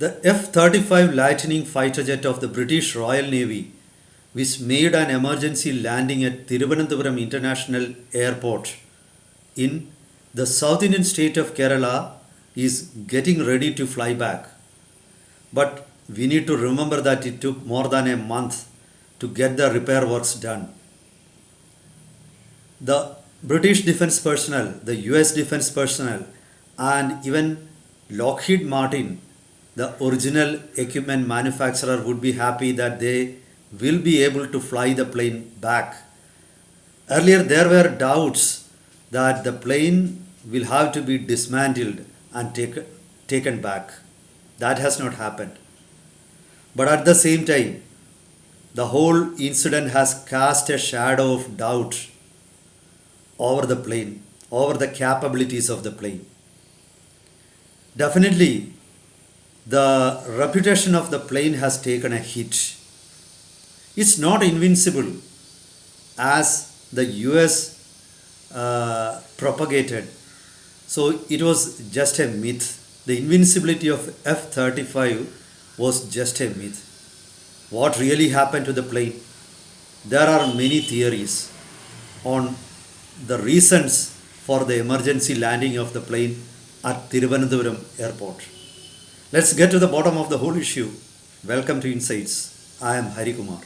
The F-35 Lightning fighter jet of the British Royal Navy, which made an emergency landing at Thiruvananthapuram International Airport in the South Indian state of Kerala, is getting ready to fly back. But we need to remember that it took more than a month to get the repair works done. The British defense personnel, the US defense personnel, and even Lockheed Martin, the original equipment manufacturer, would be happy that they will be able to fly the plane back. Earlier, there were doubts that the plane will have to be dismantled and taken back. That has not happened. But at the same time, the whole incident has cast a shadow of doubt over the plane, over the capabilities of the plane. Definitely, the reputation of the plane has taken a hit. It's not invincible as the US propagated. So it was just a myth. The invincibility of F-35 was just a myth. What really happened to the plane? There are many theories on the reasons for the emergency landing of the plane at Thiruvananthapuram Airport. Let's get to the bottom of the whole issue. Welcome to Insights. I am Hari Kumar.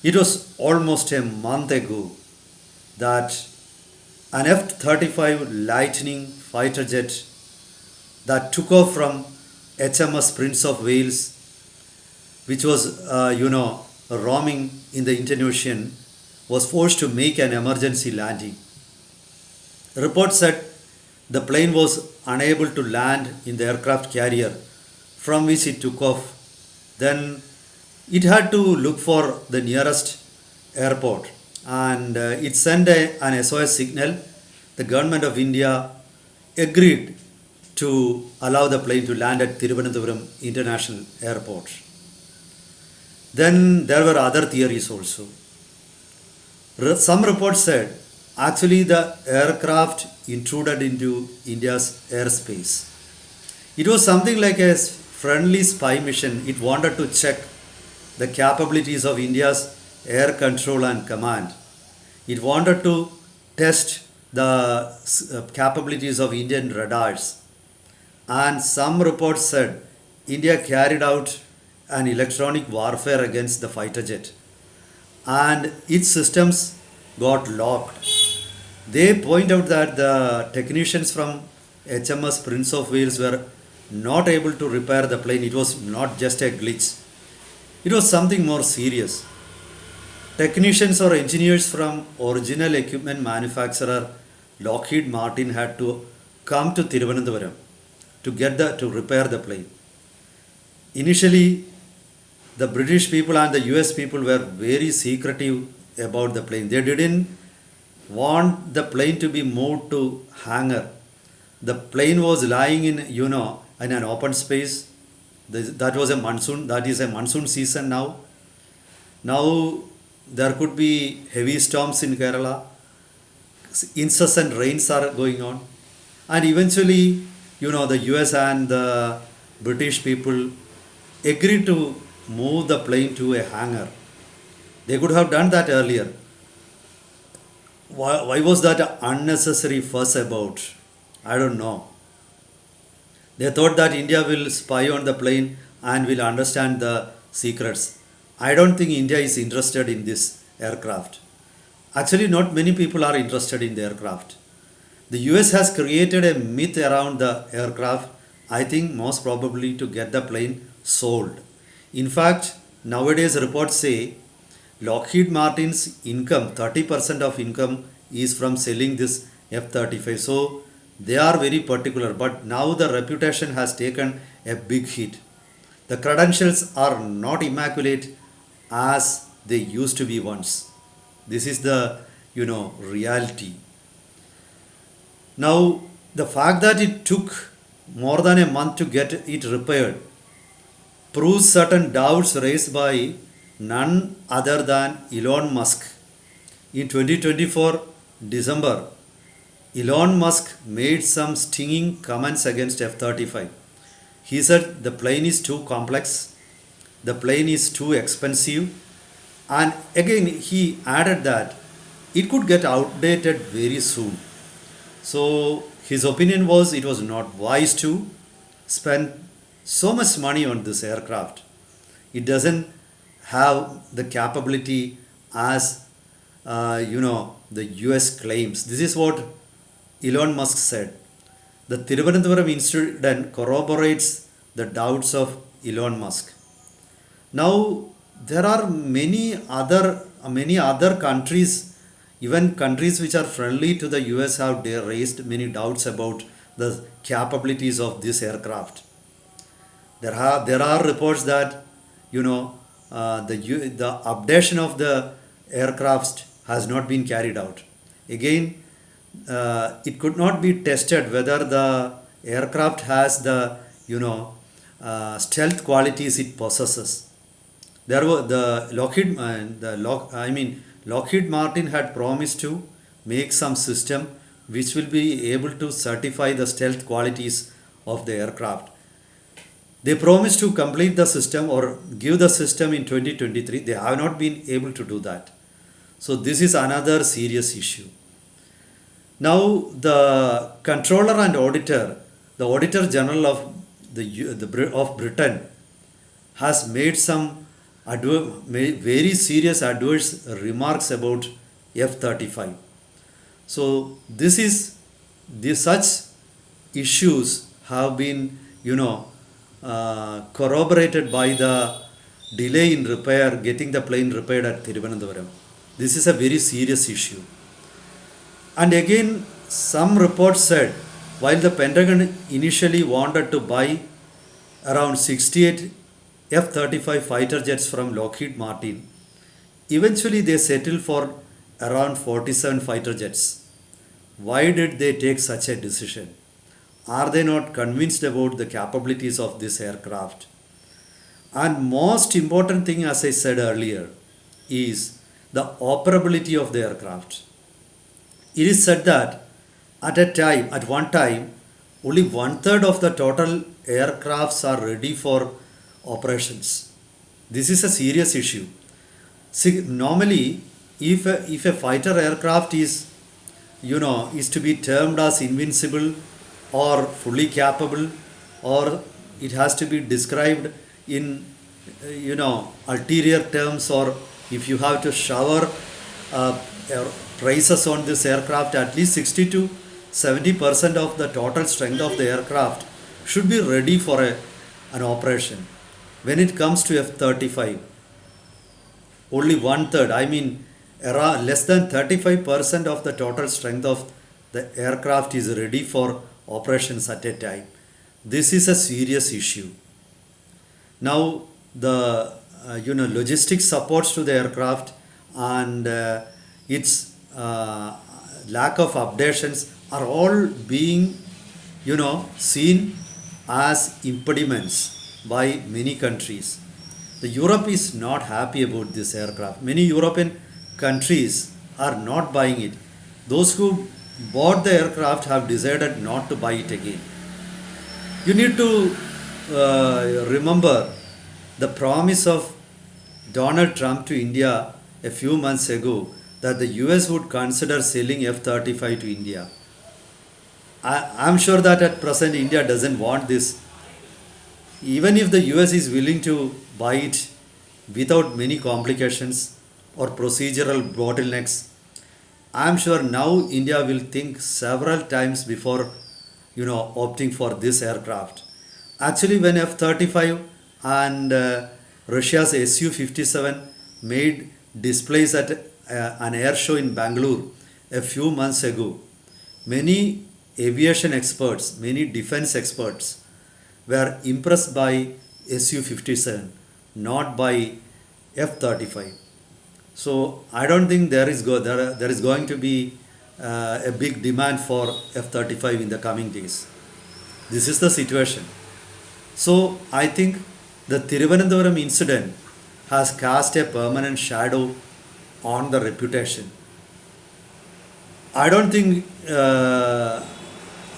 It was almost a month ago that an F-35 Lightning fighter jet that took off from HMS Prince of Wales, which was, roaming in the Indian Ocean, was forced to make an emergency landing. Reports said the plane was unable to land in the aircraft carrier from which it took off. Then it had to look for the nearest airport, and it sent an SOS signal. The government of India agreed to allow the plane to land at Thiruvananthapuram International Airport. Then there were other theories also. Some reports said actually the aircraft intruded into India's airspace. It was something like a friendly spy mission. It wanted to check the capabilities of India's air control and command. It wanted to test the capabilities of Indian radars. And some reports said India carried out an electronic warfare against the fighter jet, and its systems got locked. They point out that the technicians from HMS Prince of Wales were not able to repair the plane. It was not just a glitch. It was something more serious. Technicians or engineers from original equipment manufacturer Lockheed Martin had to come to Thiruvananthapuram to repair the plane. Initially, the British people and the US people were very secretive about the plane. They didn't want the plane to be moved to hangar. The plane was lying in an open space. That was a monsoon. That is a monsoon season now. Now there could be heavy storms in Kerala. Incessant rains are going on, and eventually, the US and the British people agreed to move the plane to a hangar. They could have done that earlier. Why was that unnecessary fuss about? I don't know. They thought that India will spy on the plane and will understand the secrets. I don't think India is interested in this aircraft. Actually, not many people are interested in the aircraft. The US has created a myth around the aircraft, I think most probably to get the plane sold. In fact, nowadays reports say Lockheed Martin's income, 30% of income is from selling this F-35. So they are very particular, but now the reputation has taken a big hit. The credentials are not immaculate as they used to be once. This is the, reality. Now, the fact that it took more than a month to get it repaired proves certain doubts raised by none other than Elon Musk. In 2024 December, Elon Musk made some stinging comments against F-35. He said the plane is too complex, the plane is too expensive, and again he added that it could get outdated very soon. So his opinion was it was not wise to spend so much money on this aircraft. It doesn't have the capability as the US claims. This is what Elon Musk said. The Thiruvananthapuram incident corroborates the doubts of Elon Musk. Now there are many other countries, even countries which are friendly to the US, have raised many doubts about the capabilities of this aircraft. There are reports that the updation of the aircraft has not been carried out. Again, it could not be tested whether the aircraft has the stealth qualities it possesses. There were Lockheed Martin had promised to make some system which will be able to certify the stealth qualities of the aircraft. They promised to complete the system or give the system in 2023. They have not been able to do that. So this is another serious issue. Now the controller and auditor, the Auditor General of of Britain, has made some very serious adverse remarks about F-35. So such issues have been corroborated by the delay in getting the plane repaired at Thiruvananthapuram. This is a very serious issue. And again, some reports said while the Pentagon initially wanted to buy around 68 F-35 fighter jets from Lockheed Martin, eventually they settled for around 47 fighter jets. Why did they take such a decision? Are they not convinced about the capabilities of this aircraft? And most important thing, as I said earlier, is the operability of the aircraft. It is said that at one time, only 1/3 of the total aircrafts are ready for operations. This is a serious issue. See, normally, if a fighter aircraft is to be termed as invincible or fully capable, or it has to be described in ulterior terms, or if you have to shower praises on this aircraft, at least 60 to 70% of the total strength of the aircraft should be ready for an operation. When it comes to F-35, only 1/3, less than 35% of the total strength of the aircraft is ready for operations at a time. This is a serious issue. Now the logistics supports to the aircraft and its lack of updations are all being seen as impediments by many countries. The Europe is not happy about this aircraft. Many European countries are not buying it. Those who bought the aircraft have decided not to buy it again. You need to remember the promise of Donald Trump to India a few months ago that the US would consider selling F-35 to India. I'm sure that at present India doesn't want this. Even if the US is willing to buy it without many complications or procedural bottlenecks, I'm sure now India will think several times before opting for this aircraft. Actually, when F-35 and Russia's Su-57 made displays at an air show in Bangalore a few months ago, many aviation experts, many defense experts were impressed by Su-57, not by F-35. So I don't think there is going to be a big demand for F-35 in the coming days. This is the situation. So I think the Thiruvananthapuram incident has cast a permanent shadow on the reputation. I don't think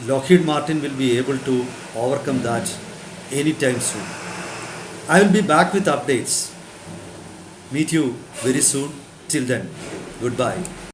Lockheed Martin will be able to overcome that anytime soon. I will be back with updates. Meet you very soon. Till then, goodbye.